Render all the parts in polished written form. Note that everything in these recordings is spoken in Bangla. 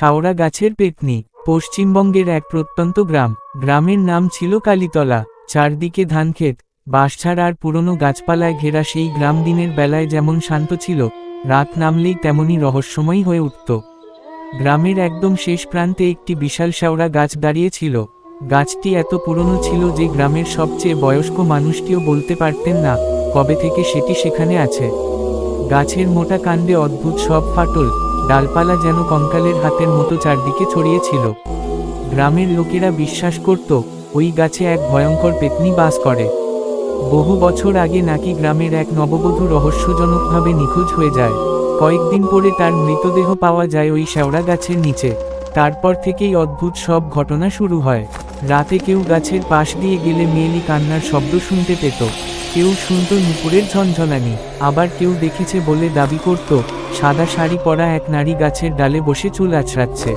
শাওড়া গাছের পেতনি। পশ্চিমবঙ্গের এক প্রত্যন্ত গ্রাম। গ্রামের নাম ছিল কালীতলা। চারদিকে ধানক্ষেত, বাঁশঝাড় আর পুরনো গাছপালায় ঘেরা সেই গ্রাম দিনের বেলায় যেমন শান্ত ছিল, রাত নামলেই তেমনি রহস্যময়ী হয়ে উঠত। গ্রামের একদম শেষ প্রান্তে একটি বিশাল শাওড়া গাছ দাঁড়িয়ে ছিল। গাছটি এত পুরনো ছিল যে গ্রামের সবচেয়ে বয়স্ক মানুষটিও বলতে পারতেন না কবে থেকে সেটি সেখানে আছে। গাছের মোটা কাণ্ডে অদ্ভুত সব ফাটল, ডালপালা যেন কঙ্কালের হাতের মতো চারদিকে ছড়িয়েছিল। গ্রামের লোকেরা বিশ্বাস করত ওই গাছে এক ভয়ঙ্কর পেতনি বাস করে। বহু বছর আগে নাকি গ্রামের এক নববধূ রহস্যজনকভাবে নিখোঁজ হয়ে যায়। কয়েকদিন পরে তার মৃতদেহ পাওয়া যায় ওই শেওড়া গাছের নিচে। তারপর থেকেই অদ্ভুত সব ঘটনা শুরু হয়। রাতে কেউ গাছের পাশ দিয়ে গেলে মেয়েলি কান্নার শব্দ শুনতে পেত, কেউ শুনত নুপুরের ঝনঝনানি, আবার কেউ দেখেছে বলে দাবি করত সাদা শাড়ি পরা এক নারী গাছের ডালে বসে চুল আঁচড়াচ্ছে।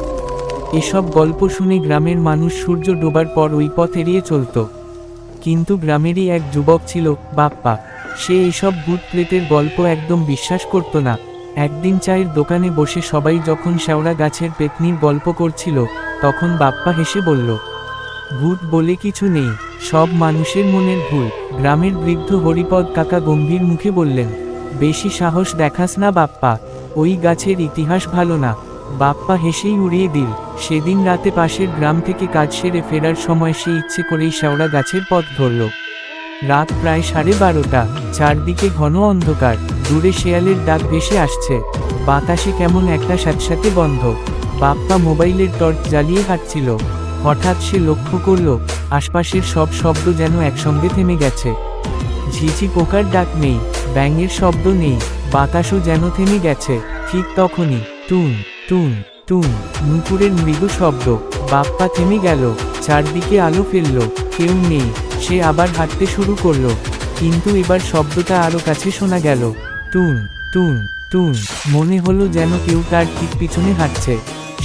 এসব গল্প শুনে গ্রামের মানুষ সূর্য ডোবার পর ওই পথ এড়িয়ে চলত। কিন্তু গ্রামেরই এক যুবক ছিল, বাপ্পা। সে এসব ভূত প্রেতের গল্প একদম বিশ্বাস করত না। একদিন চায়ের দোকানে বসে সবাই যখন শেওড়া গাছের পেতনির গল্প করছিল, তখন বাপ্পা হেসে বলল, ভূত বলে কিছু নেই, সব মানুষের মনের ভুল। গ্রামের বৃদ্ধ হরিপদ কাকা গম্ভীর মুখে বললেন, বেশি সাহস দেখাস না বাপ্পা, ওই গাছের ইতিহাস ভালো না। বাপ্পা হেসেই উড়িয়ে দিল। সেদিন রাতে পাশের গ্রাম থেকে কাজ সেরে ফেরার সময় সে ইচ্ছে করেই শেওড়া গাছের পথ ধরল। রাত প্রায় 12:30। চারদিকে ঘন অন্ধকার, দূরে শেয়ালের ডাক ভেসে আসছে, বাতাসে কেমন একটা স্যাঁতস্যাঁতে গন্ধ। বাপ্পা মোবাইলের টর্চ জ্বালিয়ে হাঁটছিল। হঠাৎ সে লক্ষ্য করল আশপাশের সব শব্দ যেন একসঙ্গে থেমে গেছে। ঝিঝি পোকার ডাক নেই, ব্যাঙের শব্দ নেই, বাতাসও যেন থেমে গেছে। ঠিক তখনই টুন টুন টুন নুপুরের মৃদু শব্দ। বাপ্পা থেমে গেল, চারদিকে আলো ফেলল, কেউ নেই। সে আবার হাঁটতে শুরু করলো, কিন্তু এবার শব্দটা আরো কাছে শোনা গেল, টুন টুন টুন। মনে হলো যেন কেউ তার ঠিক পিছনে হাঁটছে।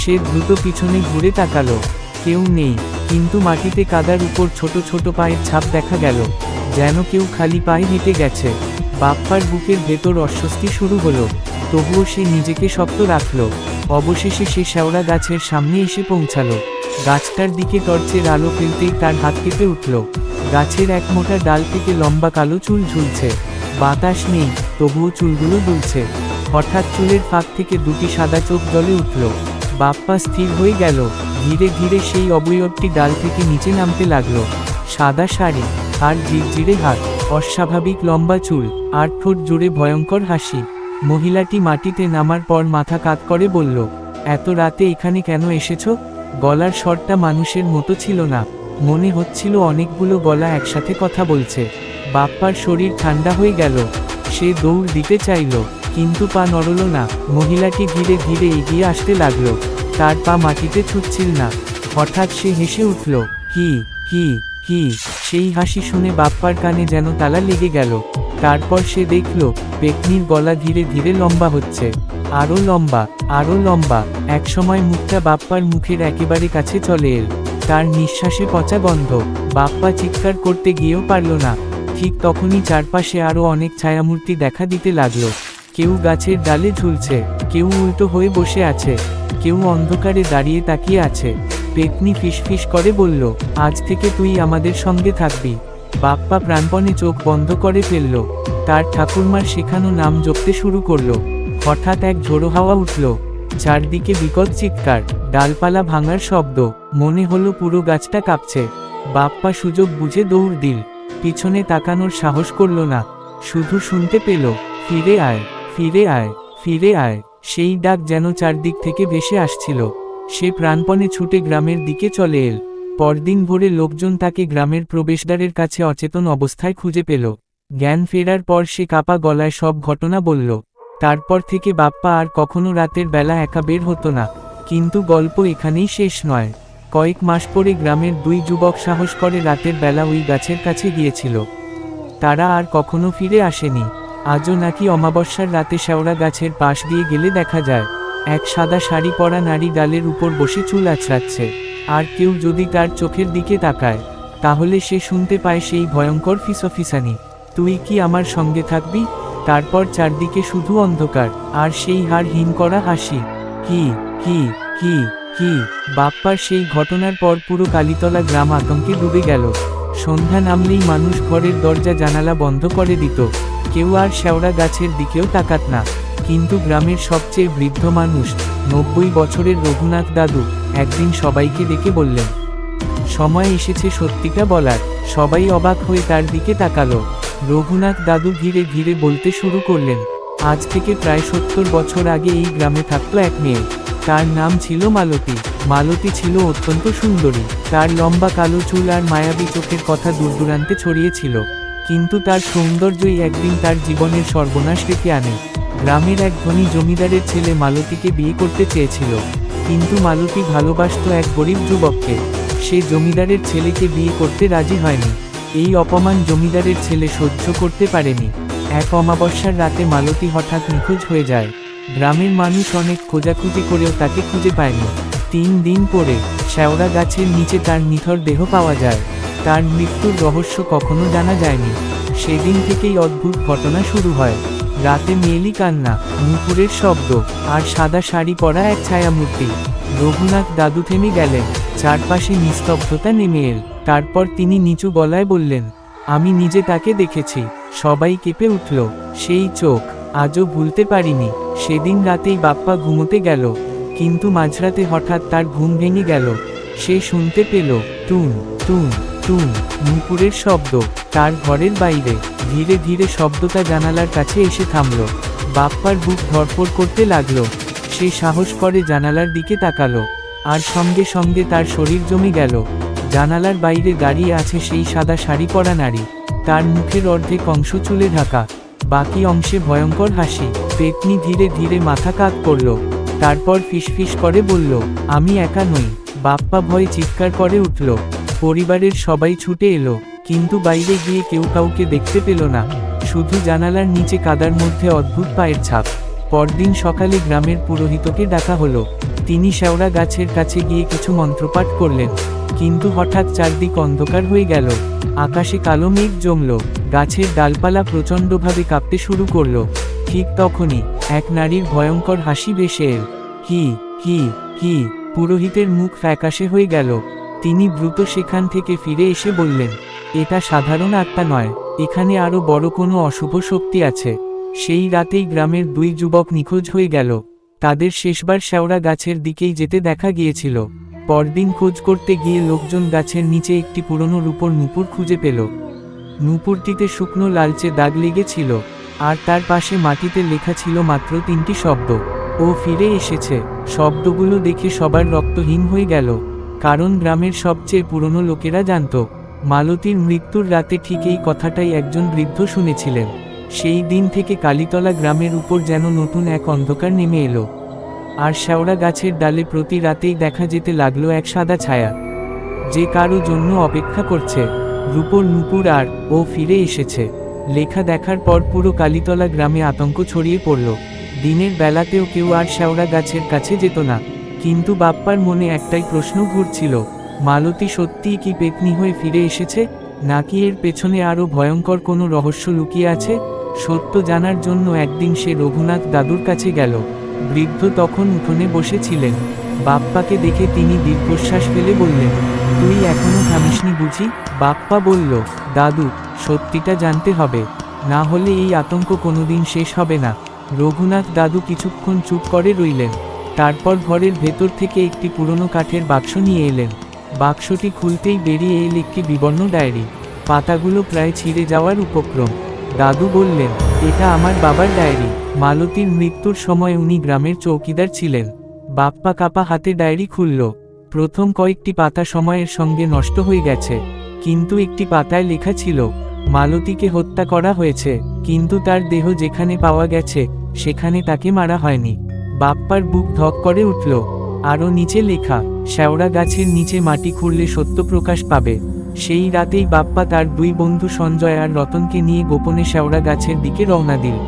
সে দ্রুত পিছনে ঘুরে তাকালো, কেউ নেই, কিন্তু মাটিতে কাদার উপর ছোট ছোট পায়ের ছাপ দেখা গেল, যেন কেউ খালি পায়ে হেঁটে গেছে। বাপ্পার বুকের ভেতর অস্বস্তি শুরু হলো, তবুও সে নিজেকে শক্ত রাখল। অবশেষে সে শেওড়া গাছের সামনে এসে পৌঁছালো। গাছটার দিকে টর্চের আলো ফেলতেই তার হাত কেঁপে উঠল। গাছের এক মোটা ডাল থেকে লম্বা কালো চুল ঝুলছে। বাতাস নেই, তবুও চুলগুলো দুলছে। হঠাৎ চুলের ফাঁক থেকে দুটি সাদা চোখ জ্বলে উঠল। বাপ্পা স্থির হয়ে গেল। ধীরে ধীরে সেই অবয়বটি ডাল থেকে নিচে নামতে লাগলো। সাদা শাড়ি আর ঝিরঝিরে হাত, অস্বাভাবিক লম্বা চুল, আর ঠোঁট জুড়ে ভয়ঙ্কর হাসি। মহিলাটি মাটিতে নামার পর মাথা কাত করে বলল, এত রাতে এখানে কেন এসেছ? গলার স্বরটা মানুষের মতো ছিল না, মনে হচ্ছিল অনেকগুলো গলা একসাথে কথা বলছে। বাপ্পার শরীর ঠান্ডা হয়ে গেল। সে দৌড় দিতে চাইল, কিন্তু পা নড়ল না। মহিলাটি ধীরে ধীরে এগিয়ে আসতে লাগল, তার পা মাটিতে ছুটছিল না। হঠাৎ সে হেসে উঠল, কি কি কি। সেই হাসি শুনে বাপ্পার কানে যেন তালা লেগে গেল। তারপর সে দেখল পেতনির গলা ধীরে ধীরে লম্বা হচ্ছে, আরো লম্বা, আরো লম্বা। একসময় মুখটা বাপ্পার মুখের একেবারে কাছে চলে এল। তার নিঃশ্বাসে পচা গন্ধ। বাপ্পা চিৎকার করতে গিয়েও পারল না। ঠিক তখনই চারপাশে আরো অনেক ছায়ামূর্তি দেখা দিতে লাগলো। কেউ গাছের ডালে ঝুলছে, কেউ উল্টো হয়ে বসে আছে, কেউ অন্ধকারে দাঁড়িয়ে তাকিয়ে আছে। পেতনি ফিসফিস করে বলল, আজ থেকে তুই আমাদের সঙ্গে থাকবি। বাপ্পা প্রাণপণে চোখ বন্ধ করে ফেলল। তার ঠাকুরমার শেখানো নাম জপতে শুরু করলো। হঠাৎ এক ঝোড়ো হাওয়া উঠল, চারদিকে বিকট চিৎকার, ডালপালা ভাঙার শব্দ। মনে হলো পুরো গাছটা কাঁপছে। বাপ্পা সুযোগ বুঝে দৌড় দিল। পিছনে তাকানোর সাহস করল না, শুধু শুনতে পেল, ফিরে আয়, ফিরে আয়, ফিরে আয়। সেই ডাক যেন চারদিক থেকে ভেসে আসছিল। সে প্রাণপণে ছুটে গ্রামের দিকে চলে এল। পরদিন ভোরে লোকজন তাকে গ্রামের প্রবেশদ্বারের কাছে অচেতন অবস্থায় খুঁজে পেল। জ্ঞান ফেরার পর সে কাপা গলায় সব ঘটনা বলল। তারপর থেকে বাপ্পা আর কখনো রাতের বেলা একা বের হতো না। কিন্তু গল্প এখানেই শেষ নয়। কয়েক মাস পরে গ্রামের দুই যুবক সাহস করে রাতের বেলা ওই গাছের কাছে গিয়েছিল। তারা আর কখনো ফিরে আসেনি। আজও নাকি অমাবস্যার রাতে শেওড়া গাছের পাশ দিয়ে গেলে দেখা যায় এক সাদা শাড়ি পরা নারী ডালের উপর বসে চুল আঁচড়াচ্ছে। আর কেউ যদি তার চোখের দিকে তাকায়, তাহলে সে শুনতে পায় সেই ভয়ঙ্কর ফিসফিসানি, তুই কি আমার সঙ্গে থাকবি? তারপর চারদিকে শুধু অন্ধকার আর সেই হাড় হিম করা হাসি। কি কি কি কি বাপ্পার সেই ঘটনার পর পুরো কালীতলা গ্রাম আতঙ্কে ডুবে গেল। সন্ধ্যা নামলেই মানুষ ঘরের দরজা জানালা বন্ধ করে দিত, কেউ আর শেওড়া গাছের দিকেও তাকাত না। কিন্তু গ্রামের সবচেয়ে বৃদ্ধ মানুষ 90 বছরের রঘুনাথ দাদু একদিন সবাইকে ডেকে বললেন, সময় এসেছে সত্যিটা বলার। সবাই অবাক হয়ে তার দিকে তাকালো। রঘুনাথ দাদু ধীরে ধীরে বলতে শুরু করলেন, আজ থেকে প্রায় 70 বছর আগে এই গ্রামে থাকতো এক মেয়ে। তার নাম ছিল মালতী। মালতী ছিল অত্যন্ত সুন্দরী। তার লম্বা কালো চুল আর মায়াবী চোখের কথা দূরদূরান্তে ছড়িয়েছিল। কিন্তু তার সৌন্দর্যই একদিন তার জীবনের সর্বনাশ ডেকে আনে। গ্রামের এক ধনী জমিদারের ছেলে মালতীকে বিয়ে করতে চেয়েছিল, কিন্তু মালতী ভালোবাসত এক গরিব যুবককে। সে জমিদারের ছেলেকে বিয়ে করতে রাজি হয়নি। এই অপমান জমিদারের ছেলে সহ্য করতে পারেনি। এক অমাবস্যার রাতে মালতী হঠাৎ নিখোঁজ হয়ে যায়। গ্রামের মানুষ অনেক খোঁজাখুঁজি করেও তাকে খুঁজে পায়নি। 3 দিন পরে শেওড়া গাছের নিচে তার নিথর দেহ পাওয়া যায়। তার মৃত্যুর রহস্য কখনো জানা যায়নি। সেদিন থেকেই অদ্ভুত ঘটনা শুরু হয়। রাতে মেয়েলি কান্না, নুপুরের শব্দ, আর সাদা শাড়ি পরা এক ছায়ামূর্তি। রঘুনাথ দাদু থেমে গেলেন। চারপাশে নিস্তব্ধতা নেমে এল। তারপর তিনি নিচু গলায় বললেন, আমি নিজে তাকে দেখেছি। সবাই কেঁপে উঠল। সেই চোখ আজও ভুলতে পারিনি। সেদিন রাতেই বাপ্পা ঘুমোতে গেল, কিন্তু মাঝরাতে হঠাৎ তার ঘুম ভেঙে গেল। সে শুনতে পেল টুন টুন টুন নুপুরের শব্দ। তার ঘরের বাইরে ধীরে ধীরে শব্দটা জানালার কাছে এসে থামল। বাপ্পার বুক ধড়ফড় করতে লাগলো। সে সাহস করে জানালার দিকে তাকালো, আর সঙ্গে সঙ্গে তার শরীর জমে গেল। জানালার বাইরে দাঁড়িয়ে আছে সেই সাদা শাড়ি পরা নারী। তার মুখের অর্ধেক অংশ চুলে ঢাকা, বাকি অংশে ভয়ঙ্কর হাসি। পেতনি ধীরে ধীরে মাথা কাত করল, তারপর ফিসফিস করে বলল, আমি একা নই। বাপ্পা ভয়ে চিৎকার করে উঠল। পরিবারের সবাই ছুটে এলো, কিন্তু বাইরে গিয়ে কেউ কাউকে দেখতে পেল না। শুধু জানালার নিচে কাদার মধ্যে অদ্ভুত পায়ের ছাপ। পরদিন সকালে গ্রামের পুরোহিতকে ডাকা হলো। তিনি শেওড়া গাছের কাছে গিয়ে কিছু মন্ত্রপাঠ করলেন, কিন্তু হঠাৎ চারদিক অন্ধকার হয়ে গেল। আকাশে কালো মেঘ জমল, গাছের ডালপালা প্রচণ্ডভাবে কাঁপতে শুরু করল। ঠিক তখনই এক নারীর ভয়ঙ্কর হাসি ভেসে এল। কি কি কি পুরোহিতের মুখ ফ্যাকাশে হয়ে গেল। তিনি দ্রুত সেখান থেকে ফিরে এসে বললেন, এটা সাধারণ আত্মা নয়, এখানে আরো বড় কোনো অশুভ শক্তি আছে। সেই রাতেই গ্রামের 2 যুবক নিখোঁজ হয়ে গেল। তাদের শেষবার শেওড়া গাছের দিকেই যেতে দেখা গিয়েছিল। পরদিন খোঁজ করতে গিয়ে লোকজন গাছের নিচে একটি পুরনো রূপোর নুপুর খুঁজে পেল। নুপুরটিতে শুকনো লালচে দাগ লেগেছিল, আর তার পাশে মাটিতে লেখা ছিল মাত্র 3টি শব্দ, ও ফিরে এসেছে। শব্দগুলো দেখে সবার রক্তহীন হয়ে গেল, কারণ গ্রামের সবচেয়ে পুরনো লোকেরা জানত মালতীর মৃত্যুর রাতে ঠিক এই কথাটাই একজন বৃদ্ধ শুনেছিলেন। সেই দিন থেকে কালীতলা গ্রামের উপর যেন নতুন এক অন্ধকার নেমে এলো। আর শেওড়া গাছের ডালে প্রতি রাতেই দেখা যেতে লাগলো এক সাদা ছায়া, যে কারো জন্য অপেক্ষা করছে। রূপোর নুপুর আর ও ফিরে এসেছে লেখা দেখার পর পুরো কালীতলা গ্রামে আতঙ্ক ছড়িয়ে পড়ল। দিনের বেলাতেও কেউ আর শেওড়া গাছের কাছে যেত না। কিন্তু বাপ্পার মনে একটাই প্রশ্ন ঘুরছিল, মালতী সত্যিই কি পেতনি হয়ে ফিরে এসেছে, নাকি এর পেছনে আরও ভয়ঙ্কর কোনো রহস্য লুকিয়ে আছে? সত্য জানার জন্য একদিন সে রঘুনাথ দাদুর কাছে গেল। বৃদ্ধ তখন উঠোনে বসেছিলেন। বাপ্পাকে দেখে তিনি দীর্ঘশ্বাস ফেলে বললেন, তুই এখনো থামিসনি বুঝি? বাপ্পা বলল, দাদু, সত্যিটা জানতে হবে, না হলে এই আতঙ্ক কোনোদিন শেষ হবে না। রঘুনাথ দাদু কিছুক্ষণ চুপ করে রইলেন। তারপর ঘরের ভেতর থেকে একটি পুরনো কাঠের বাক্স নিয়ে এলেন। বাক্সটি খুলতেই বেরিয়ে এল একটি বিবর্ণ ডায়েরি। পাতাগুলো প্রায় ছিঁড়ে যাওয়ার উপক্রম। দাদু বললেন, এটা আমার বাবার ডায়েরি। মালতীর মৃত্যুর সময় উনি গ্রামের চৌকিদার ছিলেন। বাপ্পা কাপা হাতে ডায়েরি খুলল। প্রথম কয়েকটি পাতা সময়ের সঙ্গে নষ্ট হয়ে গেছে, কিন্তু একটি পাতায় লেখা ছিল, মালতীকে হত্যা করা হয়েছে, কিন্তু তার দেহ যেখানে পাওয়া গেছে সেখানে তাকে মারা হয়নি। বাপ্পার বুক ধক করে উঠল। আরও নিচে লেখা, শেওড়া গাছের নিচে মাটি খুঁড়লে সত্য প্রকাশ পাবে। সেই রাতেই বাপ্পা তার 2 বন্ধু সঞ্জয় আর রতনকে নিয়ে গোপনে শেওড়া গাছের দিকে রওনা দিল।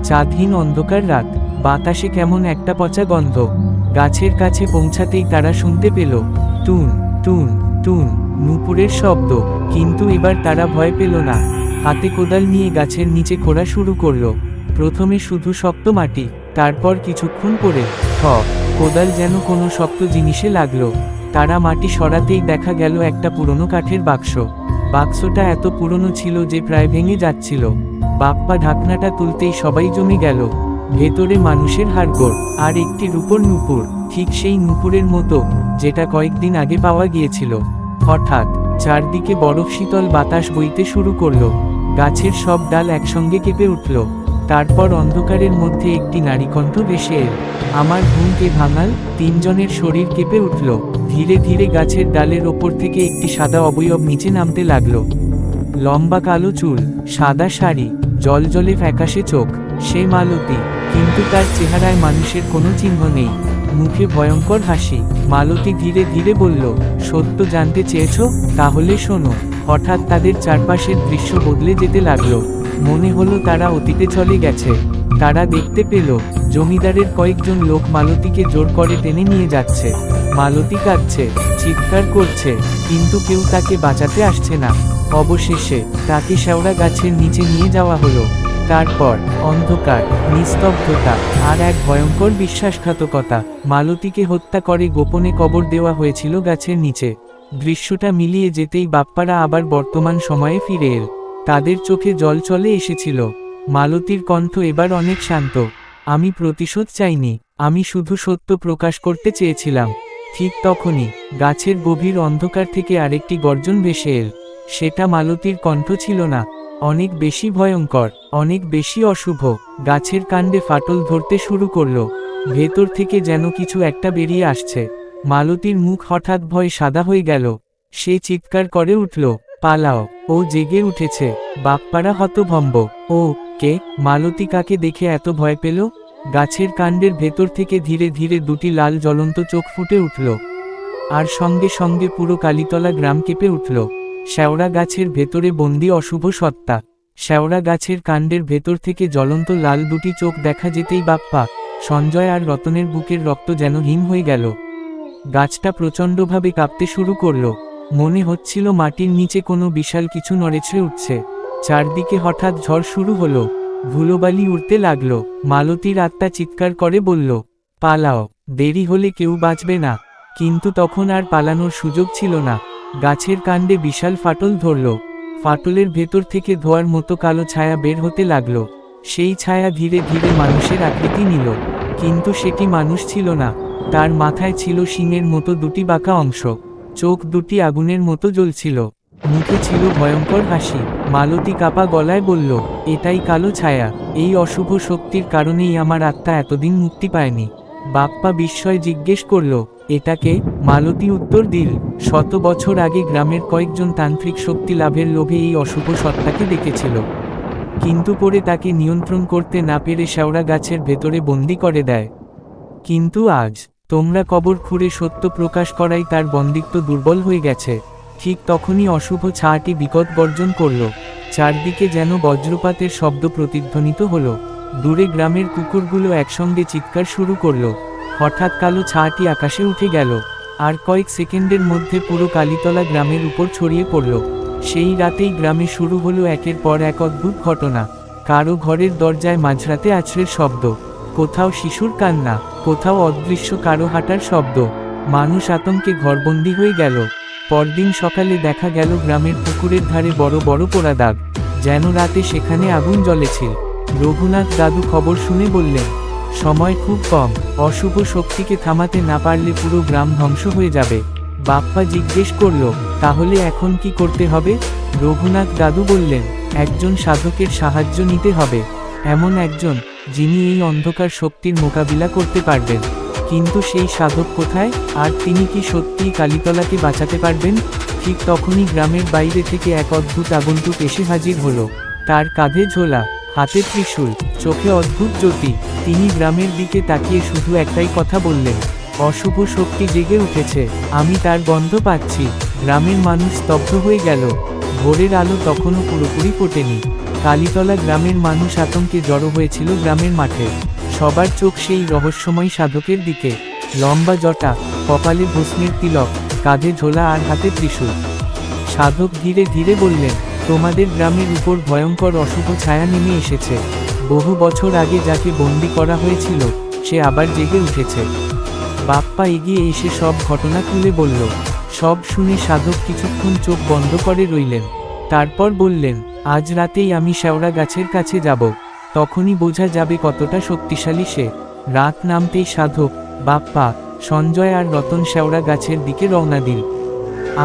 চাঁদহীন অন্ধকার রাত, বাতাসে কেমন একটা পচা গন্ধ। গাছের কাছে পৌঁছাতেই তারা শুনতে পেল টুন টুন টুন নুপুরের শব্দ। কিন্তু এবার তারা ভয় পেল না। হাতে কোদাল নিয়ে গাছের নিচে খোঁড়া শুরু করল। প্রথমে শুধু শক্ত মাটি, তারপর কিছুক্ষণ পরে ঠ কোদাল যেন কোনো শক্ত জিনিসে লাগলো। তারা মাটি সরাতেই দেখা গেল একটা পুরনো কাঠের বাক্স। বাক্সটা এত পুরনো ছিল যে প্রায় ভেঙে যাচ্ছিল। বাপ্পা ঢাকনাটা তুলতেই সবাই জমে গেল। ভেতরে মানুষের হাড়গোড় আর একটি রূপোর নূপুর, ঠিক সেই নূপুরের মতো যেটা কয়েকদিন আগে পাওয়া গিয়েছিল। হঠাৎ চারদিকে বরফ শীতল বাতাস বইতে শুরু করলো। গাছের সব ডাল একসঙ্গে কেঁপে উঠল। তারপর অন্ধকারের মধ্যে একটি নারীকণ্ঠ ভেসে এল। আমার ঘুমকে ভাঙাল। তিনজনের শরীর কেঁপে উঠল। ধীরে ধীরে গাছের ডালের ওপর থেকে একটি সাদা অবয়ব নিচে নামতে লাগলো। লম্বা কালো চুল, সাদা শাড়ি, জলজলে ফ্যাকাশে চোখ। সে মালতী, কিন্তু তার চেহারায় মানুষের কোনো চিহ্ন নেই। মুখে ভয়ঙ্কর হাসি। মালতী ধীরে ধীরে বলল, সত্য জানতে চেয়েছ? তাহলে শোনো। হঠাৎ তাদের চারপাশের দৃশ্য বদলে যেতে লাগলো। মনে হলো তারা অতীতে চলে গেছে। তারা দেখতে পেল জমিদারের কয়েকজন লোক মালতীকে জোর করে টেনে নিয়ে যাচ্ছে। মালতী কাঁদছে, চিৎকার করছে, কিন্তু কেউ তাকে বাঁচাতে আসছে না। অবশেষে তাকে শেওড়া গাছের নিচে নিয়ে যাওয়া হলো। তারপর অন্ধকার, নিস্তব্ধতা আর এক ভয়ঙ্কর বিশ্বাসঘাতকতা। মালতীকে হত্যা করে গোপনে কবর দেওয়া হয়েছিল গাছের নিচে। দৃশ্যটা মিলিয়ে যেতেই বাপ্পারা আবার বর্তমান সময়ে ফিরে এল। তাদের চোখে জল চলে এসেছিল। মালতীর কণ্ঠ এবার অনেক শান্ত। আমি প্রতিশোধ চাইনি, আমি শুধু সত্য প্রকাশ করতে চেয়েছিলাম। ঠিক তখনই গাছের গভীর অন্ধকার থেকে আরেকটি গর্জন ভেসে এল। সেটা মালতীর কণ্ঠ ছিল না, অনেক বেশি ভয়ঙ্কর, অনেক বেশি অশুভ। গাছের কাণ্ডে ফাটল ধরতে শুরু করলো। ভেতর থেকে যেন কিছু একটা বেরিয়ে আসছে। মালতীর মুখ হঠাৎ ভয়ে সাদা হয়ে গেল। সে চিৎকার করে উঠল, পালাও, ও জেগে উঠেছে। বাপ্পারা হতভম্ব। ও কে? মালতী কাকে দেখে এত ভয় পেল? গাছের কাণ্ডের ভেতর থেকে ধীরে ধীরে দুটি লাল জ্বলন্ত চোখ ফুটে উঠল। আর সঙ্গে সঙ্গে পুরো কালীতলা গ্রাম কেঁপে উঠল। শেওড়া গাছের ভেতরে বন্দি অশুভ সত্তা। শেওড়া গাছের কাণ্ডের ভেতর থেকে জ্বলন্ত লাল দুটি চোখ দেখা যেতেই বাপ্পা, সঞ্জয় আর রতনের বুকের রক্ত যেন হিম হয়ে গেল। গাছটা প্রচণ্ডভাবে কাঁপতে শুরু করল। মনে হচ্ছিল মাটির নিচে কোনো বিশাল কিছু নড়েছে উঠছে। চারদিকে হঠাৎ ঝড় শুরু হলো। ধুলোবালি উড়তে লাগলো। মালতীর আত্মা চিৎকার করে বলল, পালাও, দেরি হলে কেউ বাঁচবে না। কিন্তু তখন আর পালানোর সুযোগ ছিল না। গাছের কাণ্ডে বিশাল ফাটল ধরল। ফাটলের ভেতর থেকে ধোঁয়ার মতো কালো ছায়া বের হতে লাগলো। সেই ছায়া ধীরে ধীরে মানুষের আকৃতি নিল। কিন্তু সেটি মানুষ ছিল না। তার মাথায় ছিল শিংয়ের মতো দুটি বাঁকা অংশ। চোখ দুটি আগুনের মতো জ্বলছিল। মুখে ছিল ভয়ঙ্কর হাসি। মালতী কাপা গলায় বলল, এটাই কালো ছায়া। এই অশুভ শক্তির কারণেই আমার আত্মা এতদিন মুক্তি পায়নি। বাপ্পা বিস্ময় জিজ্ঞেস করল, এটাকে? মালতী উত্তর দিল, 100 বছর আগে গ্রামের কয়েকজন তান্ত্রিক শক্তি লাভের লোভে এই অশুভ সত্তাকে দেখেছিল। কিন্তু পরে তাকে নিয়ন্ত্রণ করতে না পেরে শেওড়া গাছের ভেতরে বন্দি করে দেয়। কিন্তু আজ তোমরা কবর খুঁড়ে সত্য প্রকাশ করাই তার বন্দিত্ব দুর্বল হয়ে গেছে। ঠিক তখনই অশুভ ছায়াটি বিকট গর্জন করল। চারদিকে যেন বজ্রপাতের শব্দ প্রতিধ্বনিত হলো। দূরে গ্রামের কুকুরগুলো একসঙ্গে চিৎকার শুরু করল। হঠাৎ কালো ছায়াটি আকাশে উঠে গেল। আর কয়েক সেকেন্ডের মধ্যে পুরো কালীতলা গ্রামের উপর ছড়িয়ে পড়ল। সেই রাতেই গ্রামে শুরু হলো একের পর এক অদ্ভুত ঘটনা। কারো ঘরের দরজায় মাঝরাতে আছড়ের শব্দ, কোথাও শিশুর কান্না, কোথাও অদৃশ্য কারো হাঁটার শব্দ। মানুষ আতঙ্কে ঘরবন্দি হয়ে গেল। পরদিন সকালে দেখা গেল গ্রামের পুকুরের ধারে বড় বড় পোড়া দাগ, যেন রাতে সেখানে আগুন জ্বলেছিল। রঘুনাথ দাদু খবর শুনে বললেন, সময় খুব কম, অশুভ শক্তিকে থামাতে না পারলে পুরো গ্রাম ধ্বংস হয়ে যাবে। বাপ্পা জিজ্ঞেস করল, তাহলে এখন কি করতে হবে? রঘুনাথ দাদু বললেন, একজন সাধকের সাহায্য নিতে হবে। এমন একজন যিনি এই অন্ধকার শক্তির মোকাবিলা করতে পারবেন। কিন্তু সেই সাধক কোথায়? আর তিনি কি সত্যিই কালীতলাকে বাঁচাতে পারবেন? ঠিক তখনই গ্রামের বাইরে থেকে এক অদ্ভুত আগন্তুক এসে হাজির হলো। তার কাঁধে ঝোলা, হাতে ত্রিশূল, চোখে অদ্ভুত জ্যোতি। তিনি গ্রামের দিকে তাকিয়ে শুধু একটাই কথা বললেন, অশুভ শক্তি জেগে উঠেছে, আমি তার গন্ধ পাচ্ছি। গ্রামের মানুষ স্তব্ধ হয়ে গেল। ভোরের আলো তখনও পুরোপুরি ফোটেনি। কালীতলা গ্রামের মানুষ আতঙ্কে জড়ো হয়েছিল গ্রামের মাঠে। সবার চোখ সেই রহস্যময় সাধকের দিকে। লম্বা জটা, কপালে ভস্মের তিলক, কাঁধে ঝোলা আর হাতে ত্রিশূল। সাধক ধীরে ধীরে বললেন, তোমাদের গ্রামের উপর ভয়ঙ্কর অশুভ ছায়া নেমে এসেছে। বহু বছর আগে যাকে বন্দি করা হয়েছিল সে আবার জেগে উঠেছে। বাপ্পা এগিয়ে এসে সব ঘটনা খুলে বলল। সব শুনে সাধক কিছুক্ষণ চোখ বন্ধ করে রইলেন। তারপর বললেন, আজ রাতেই আমি শেওড়া গাছের কাছে যাব, তখনই বোঝা যাবে কতটা শক্তিশালী সে। রাত নামতেই সাধক, বাপ্পা, সঞ্জয় আর রতন শেওড়া গাছের দিকে রওনা দিল।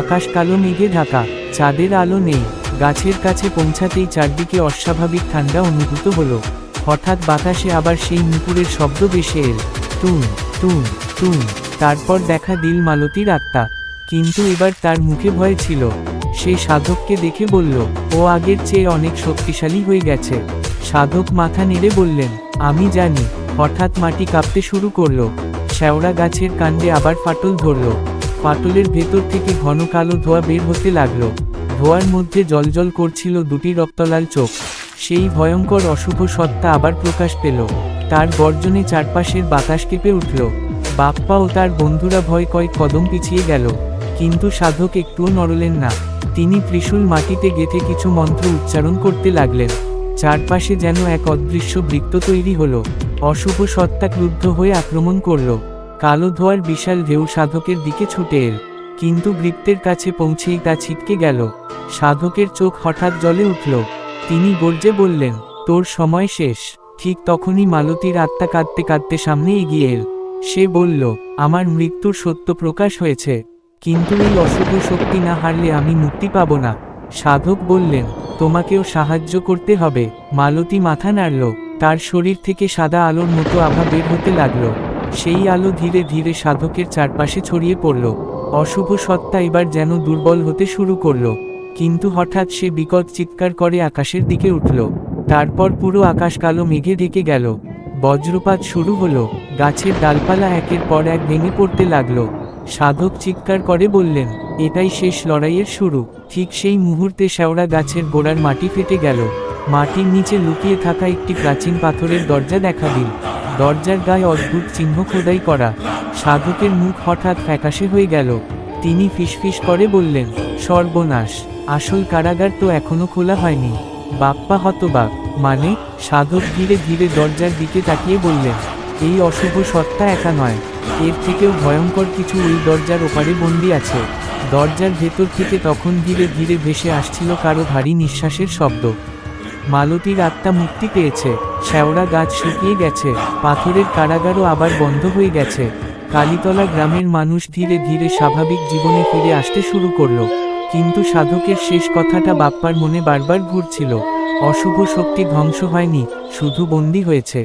আকাশ কালো মেঘে ঢাকা, চাঁদের আলো নেই। গাছের কাছে পৌঁছাতেই চারদিকে অস্বাভাবিক ঠান্ডা অনুভূত হলো। হঠাৎ বাতাসে আবার সেই নুপুরের শব্দ ভেসে এল, টুন টুন টুন। তারপর দেখা দিল মালতীর আত্মা, কিন্তু এবার তার মুখে ভয় ছিল। সে সাধককে দেখে বলল, ও আগের চেয়ে অনেক শক্তিশালী হয়ে গেছে। সাধক মাথা নেড়ে বললেন, আমি জানি। হঠাৎ মাটি কাঁপতে শুরু করলো। শেওড়া গাছের কাণ্ডে আবার ফাটল ধরল। ফাটলের ভেতর থেকে ঘন কালো ধোঁয়া বের হতে লাগলো। ধোঁয়ার মধ্যে জ্বলজ্বল করছিল দুটি রক্তলাল চোখ। সেই ভয়ঙ্কর অশুভ সত্তা আবার প্রকাশ পেল। তার গর্জনে চারপাশের বাতাস কেঁপে উঠল। বাপ্পা ও তার বন্ধুরা ভয় কয়েক কদম পিছিয়ে গেল, কিন্তু সাধক একটুও নড়লেন না। তিনি ত্রিশূল মাটিতে গেঁথে কিছু মন্ত্র উচ্চারণ করতে লাগলেন। চারপাশে যেন এক অদৃশ্য বৃত্ত তৈরি হলো। অশুভ সত্তা ক্রুদ্ধ হয়ে আক্রমণ করল। কালো ধোঁয়ার বিশাল ঢেউ সাধকের দিকে ছুটে এল, কিন্তু বৃত্তের কাছে পৌঁছেই তা ছিটকে গেল। সাধকের চোখ হঠাৎ জ্বলে উঠল। তিনি গর্জে বললেন, তোর সময় শেষ। ঠিক তখনই মালতীর আত্মা কাঁদতে কাঁদতে সামনে এগিয়ে এল। সে বলল, আমার মৃত্যুর সত্য প্রকাশ হয়েছে, কিন্তু এই অশুভ শক্তি না হারলে আমি মুক্তি পাব না। সাধক বললেন, তোমাকেও সাহায্য করতে হবে। মালতী মাথা নাড়ল। তার শরীর থেকে সাদা আলোর মতো আভা বের হতে লাগল। সেই আলো ধীরে ধীরে সাধকের চারপাশে ছড়িয়ে পড়ল। অশুভ সত্তা এবার যেন দুর্বল হতে শুরু করল, কিন্তু হঠাৎ সে বিকট চিৎকার করে আকাশের দিকে উঠল। তারপর পুরো আকাশ কালো মেঘে ঢেকে গেল। বজ্রপাত শুরু হলো। গাছের ডালপালা একের পর এক ভেঙে পড়তে লাগলো। সাধক চিৎকার করে বললেন, এটাই শেষ লড়াইয়ের শুরু। ঠিক সেই মুহূর্তে শেওড়া গাছের গোড়ার মাটি ফেটে গেল। মাটির নিচে লুকিয়ে থাকা একটি প্রাচীন পাথরের দরজা দেখা দিল। দরজার গায়ে অদ্ভুত চিহ্ন খোদাই করা। সাধকের মুখ হঠাৎ ফ্যাকাশে হয়ে গেল। তিনি ফিসফিস করে বললেন, সর্বনাশ, আসল কারাগার তো এখনো খোলা হয়নি। বাপ্পা হতবাক। মানে? সাধক ধীরে ধীরে দরজার দিকে তাকিয়ে বললেন, এই অশুভ সত্তা একা নয়, এর থেকেও ভয়ঙ্কর কিছু ওই দরজার ওপারে বন্দী আছে। দরজার ভেতর থেকে তখন ধীরে ধীরে ভেসে আসছিল কারো ভারী নিঃশ্বাসের শব্দ। মালতীর আত্মা মুক্তি পেয়েছে। শেওড়া গাছ শুকিয়ে গেছে। পাথরের কারাগারও আবার বন্ধ হয়ে গেছে। কালীতলা গ্রামের মানুষ ধীরে ধীরে স্বাভাবিক জীবনে ফিরে আসতে শুরু করল। কিন্তু সাধকের শেষ কথাটা বাপ্পার মনে বারবার ঘুরছিল। অশুভ শক্তি ধ্বংস হয়নি, শুধু বন্দী হয়েছে।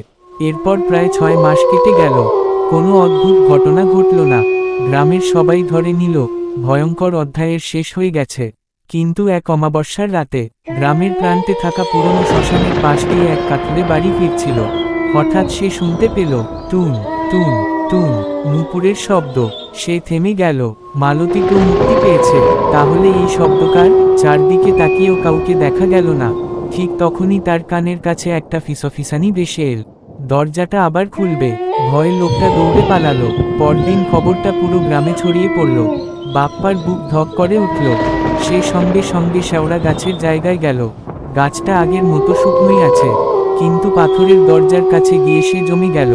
এরপর প্রায় 6 মাস কেটে গেল। কোনো অদ্ভুত ঘটনা ঘটল না। গ্রামের সবাই ধরে নিল ভয়ঙ্কর অধ্যায়ের শেষ হয়ে গেছে। কিন্তু এক অমাবস্যার রাতে গ্রামের প্রান্তে থাকা পুরনো শ্মশানের পাশ দিয়ে এক কাঠুরে বাড়ি ফিরছিল। হঠাৎ সে শুনতে পেল, টুন টুন টুন, নুপুরের শব্দ। সে থেমে গেল। মালতী তো মুক্তি পেয়েছে, তাহলে এই শব্দকার? চারদিকে তাকিয়েও কাউকে দেখা গেল না। ঠিক তখনই তার কানের কাছে একটা ফিসফিসানি ভেসে এল। দরজাটা আবার খুলবে। ভয়ে লোকটা দৌড়ে পালালো। পরদিন খবরটা পুরো গ্রামে ছড়িয়ে পড়ল। বাপ্পার বুক ধক করে উঠল। সে সঙ্গে সঙ্গে শেওড়া গাছের জায়গায় গেল। গাছটা আগের মতো শুকনোই আছে, কিন্তু পাথরের দরজার কাছে গিয়ে সে জমে গেল।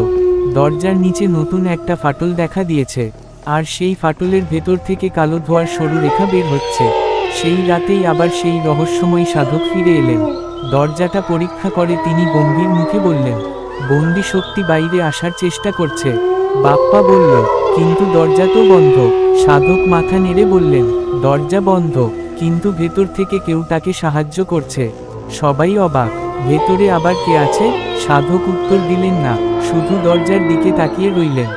দরজার নিচে নতুন একটা ফাটল দেখা দিয়েছে, আর সেই ফাটলের ভেতর থেকে কালো ধোঁয়ার সরু রেখা বের হচ্ছে। সেই রাতেই আবার সেই রহস্যময় সাধক ফিরে এলেন। দরজাটা পরীক্ষা করে তিনি গম্ভীর মুখে বললেন, বন্দি শক্তি বাইরে আসার চেষ্টা করছে। বাপ্পা বলল, কিন্তু দরজা তো বন্ধ। সাধক মাথা নেড়ে বললেন, দরজা বন্ধ, কিন্তু ভেতর থেকে কেউ তাকে সাহায্য করছে। সবাই অবাক। ভেতরে আবার কে আছে? সাধক উত্তর দিলেন না, শুধু দরজার দিকে তাকিয়ে রইলেন।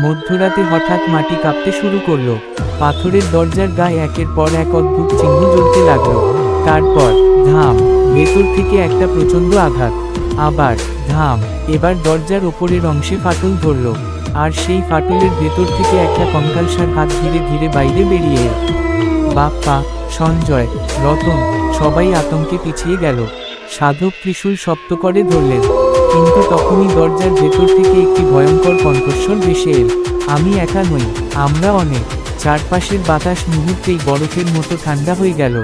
মধ্যরাতে হঠাৎ মাটি কাঁপতে শুরু করলো। পাথরের দরজার গায়ে একের পর এক অদ্ভুত চিহ্ন জ্বলতে লাগলো। তারপর ধাম, ভেতর থেকে একটা প্রচণ্ড আঘাত। আবার ধাম। এবার দরজার ওপরের অংশে ফাটল ধরল, আর সেই ফাটলের ভেতর থেকে একটা কঙ্কালসার হাত ধীরে ধীরে বাইরে বেরিয়ে এল। বাপ্পা, সঞ্জয়, রতন সবাই আতঙ্কে পিছিয়ে গেল। সাধক ত্রিশূল শক্ত করে ধরলেন, কিন্তু তখনই দরজার ভেতর থেকে একটি ভয়ঙ্কর কণ্ঠস্বর ভেসে এল, আমি একা নই, আমরা অনেক। চারপাশের বাতাস মুহূর্তেই বরফের মতো ঠান্ডা হয়ে গেল।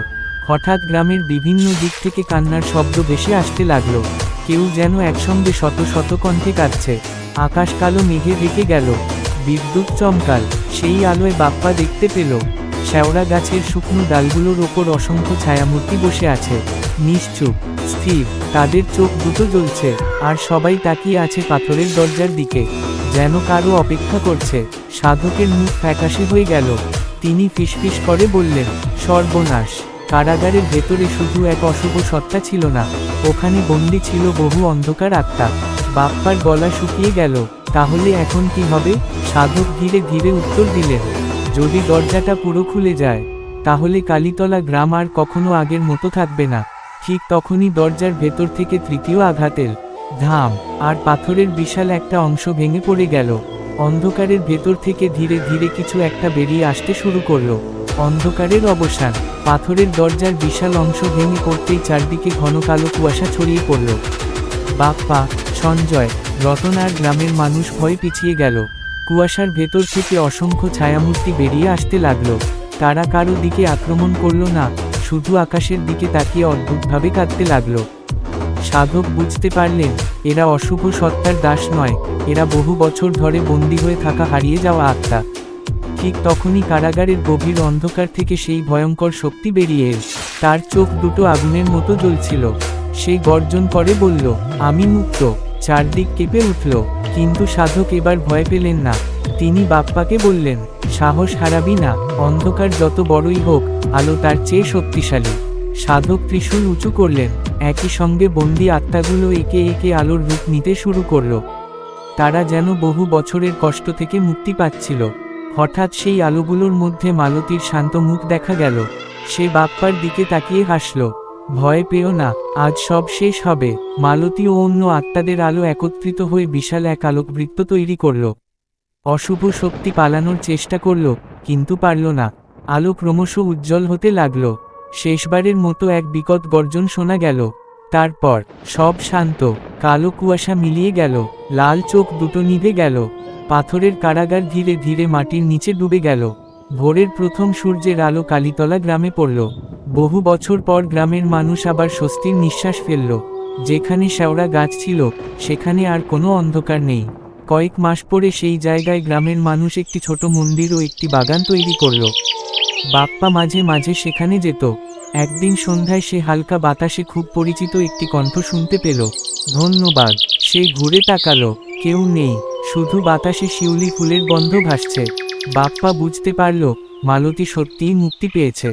হঠাৎ গ্রামের বিভিন্ন দিক থেকে কান্নার শব্দ ভেসে আসতে লাগলো। কেউ যেন একসঙ্গে শত শত কণ্ঠে কাঁদছে। আকাশ কালো মেঘে ঢেকে গেল। বিদ্যুৎ চমকাল, সেই আলোয় বাপ্পা দেখতে পেল শেওড়া গাছের শুকনো ডালগুলোর ওপর অসংখ্য ছায়ামূর্তি বসে আছে, নিশ্চুপ, স্থির, তাদের চোখ দুটো জ্বলছে, আর সবাই তাকিয়ে আছে পাথরের দরজার দিকে, যেন কারো অপেক্ষা করছে। সাধকের মুখ ফ্যাকাশে হয়ে গেল, তিনি ফিসফিস করে বললেন, সর্বনাশ! কারাগারের ভেতরে শুধু এক অশুভ সত্তা ছিল না, ওখানে বন্দী ছিল বহু অন্ধকার আত্মা। বাপ্পার গলা শুকিয়ে গেল, তাহলে এখন কি হবে? সাধক ধীরে ধীরে উত্তর দিলেন, যদি দরজাটা পুরো খুলে যায়, তাহলে কালীতলা গ্রাম আর কখনো আগের মতো থাকবে না। ঠিক তখনই দরজার ভেতর থেকে তৃতীয় আঘাতের ধাম, আর পাথরের বিশাল একটা অংশ ভেঙে পড়ে গেল। অন্ধকারের ভেতর থেকে ধীরে ধীরে কিছু একটা বেরিয়ে আসতে শুরু করলো। অন্ধকারের অবসান, পাথরের দরজার বিশাল অংশ ভেঙে পড়তেই চারদিকে ঘন কালো কুয়াশা ছড়িয়ে পড়ল। বাপ্পা, সঞ্জয়, রতন আর গ্রামের মানুষ ভয় পিছিয়ে গেল। কুয়াশার ভেতর থেকে অসংখ্য ছায়ামূর্তি বেরিয়ে আসতে লাগলো। তারা কারো দিকে আক্রমণ করল না, শুধু আকাশের দিকে তাকিয়ে অদ্ভুতভাবে কাঁদতে লাগলো। সাধক বুঝতে পারলেন, এরা অশুভ সত্তার দাস নয়, এরা বহু বছর ধরে বন্দী হয়ে থাকা হারিয়ে যাওয়া আত্মা। ঠিক তখনই কারাগারের গভীর অন্ধকার থেকে সেই ভয়ঙ্কর শক্তি বেরিয়ে এল। তার চোখ দুটো আগুনের মতো জ্বলছিল। সে গর্জন করে বলল, আমি মুক্ত। চারদিক কেঁপে উঠল, কিন্তু সাধক এবার ভয় পেলেন না। তিনি বাপ্পাকে বললেন, সাহস হারাবি না, অন্ধকার যত বড়ই হোক, আলো তার চেয়ে শক্তিশালী। সাধক ত্রিশূল উঁচু করলেন, একই সঙ্গে বন্দী আত্মাগুলো একে একে আলোর রূপ নিতে শুরু করল। তারা যেন বহু বছরের কষ্ট থেকে মুক্তি পাচ্ছিল। হঠাৎ সেই আলোগুলোর মধ্যে মালতীর শান্ত মুখ দেখা গেল। সে বাপ্পার দিকে তাকিয়ে হাসল, ভয় পেও না, আজ সব শেষ হবে। মালতী ও অন্য আত্মাদের আলো একত্রিত হয়ে বিশাল এক আলোকবৃত্ত তৈরি করল। অশুভ শক্তি পালানোর চেষ্টা করল, কিন্তু পারল না। আলো ক্রমশ উজ্জ্বল হতে লাগল। শেষবারের মতো এক বিকট গর্জন শোনা গেল। তারপর সব শান্ত, কালো কুয়াশা মিলিয়ে গেল, লাল চোখ দুটো নিভে গেল। পাথরের কারাগার ধীরে ধীরে মাটির নিচে ডুবে গেল। ভোরের প্রথম সূর্যের আলো কালীতলা গ্রামে পড়ল। বহু বছর পর গ্রামের মানুষ আবার স্বস্তির নিঃশ্বাস ফেলল। যেখানে শেওড়া গাছ ছিল, সেখানে আর কোনো অন্ধকার নেই। কয়েক মাস পরে সেই জায়গায় গ্রামের মানুষ একটি ছোট মন্দির ও একটি বাগান তৈরি করল। বাপ্পা মাঝে মাঝে সেখানে যেত। একদিন সন্ধ্যায় সে হালকা বাতাসে খুব পরিচিত একটি কণ্ঠ শুনতে পেল, ধন্যবাদ। সে ঘুরে তাকালো, কেউ নেই, শুধু বাতাসে শিউলি ফুলের গন্ধ ভাসছে। বাপ্পা বুঝতে পারল, মালতী সত্যিই মুক্তি পেয়েছে।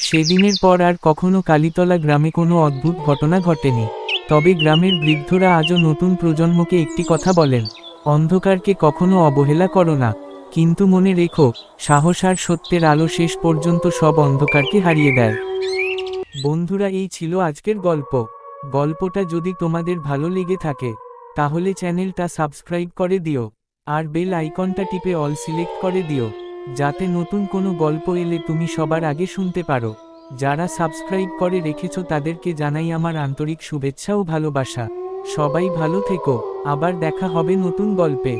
সেদিনের পর আর কখনো কালীতলা গ্রামে কোনো অদ্ভুত ঘটনা ঘটেনি। তবে গ্রামের বৃদ্ধরা আজও নতুন প্রজন্মকে একটি কথা বলেন, অন্ধকারকে কখনো অবহেলা করো না, কিন্তু মনে রেখো, সাহস আর সত্যের আলো শেষ পর্যন্ত সব অন্ধকারকে হারিয়ে দেয়। বন্ধুরা, এই ছিল আজকের গল্প। গল্পটা যদি তোমাদের ভালো লেগে থাকে, তাহলে চ্যানেলটা সাবস্ক্রাইব করে দিও, আর বেল আইকনটা টিপে অল সিলেক্ট করে দিও, যাতে নতুন কোনো গল্প এলে তুমি সবার আগে শুনতে পারো। যারা সাবস্ক্রাইব করে রেখেছো তাদেরকে জানাই আমার আন্তরিক শুভেচ্ছা ও ভালোবাসা। সবাই ভালো থেকো, আবার দেখা হবে নতুন গল্পে।